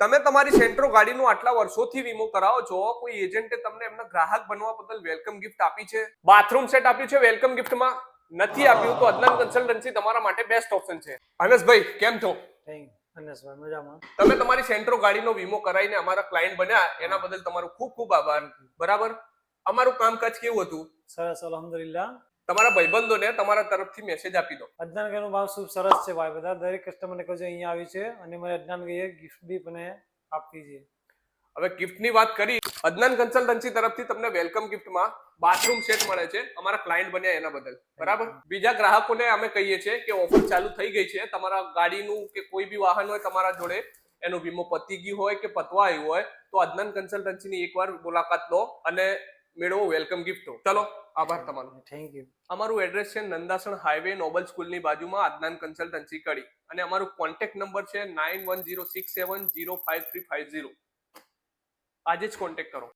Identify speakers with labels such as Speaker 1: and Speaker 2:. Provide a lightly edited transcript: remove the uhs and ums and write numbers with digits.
Speaker 1: તમે તમારી સેન્ટ્રો ગાડીનું આટલા વર્ષોથી વીમો કરાવો છો, કોઈ એજન્ટે તમને એમના ગ્રાહક બનવા બદલ વેલકમ ગિફ્ટ આપી છે? બાથરૂમ સેટ આપ્યું છે વેલકમ ગિફ્ટમાં? નથી આપ્યું તો અદનાન કન્સલ્ટન્સી તમારા માટે બેસ્ટ ઓપ્શન છે. હનસભાઈ કેમ છો?
Speaker 2: હનસભાઈ મજામાં.
Speaker 1: તમે તમારી સેન્ટ્રો ગાડીનો વીમો કરાવીને અમારા ક્લાયન્ટ બન્યા એના બદલ તમારો ખૂબ ખૂબ આભાર. બરાબર, અમારું કામકાજ કેવું હતું?
Speaker 2: સરસ, અલહમદુલિલ્લાહ.
Speaker 1: તમારા ભાઈબંધોને તમારા તરફથી મેસેજ આપી દો.
Speaker 2: અદનાન ભાઈનો ભાવ ખૂબ સરસ છે ભાઈ. બધા દરેક કસ્ટમરને કહેજો અહીંયા આવી છે અને મને અદનાન ભાઈએ ગિફ્ટ બી મને આપી છે.
Speaker 1: હવે ગિફ્ટની વાત કરી, અદનાન કન્સલ્ટન્સી તરફથી તમને વેલકમ ગિફ્ટમાં બાથરૂમ સેટ મળે છે અમારા ક્લાયન્ટ બન્યા એના બદલ. બરાબર, બીજા ગ્રાહકોને અમે કહીએ છીએ કે ઓફર ચાલુ થઈ ગઈ છે. તમારા ગાડીનું કે કોઈ બી વાહન હોય તમારા જોડે, એનો વીમો પતી ગયું હોય કે પતવા આવ્યું હોય તો અદનાન કન્સલ્ટન્સીની એકવાર મુલાકાત લો અને મેળવો વેલકમ ગિફ્ટ. ચલો, આભાર તમારો.
Speaker 2: Thank you.
Speaker 1: અમારું એડ્રેસ છે નંદાસણ હાઈવે, નોબલ સ્કૂલની બાજુમાં, અદનાન કન્સલ્ટન્સી કડી. અને અમારું કોન્ટેક્ટ નંબર છે 9106705350. આજે જ કોન્ટેક્ટ કરો.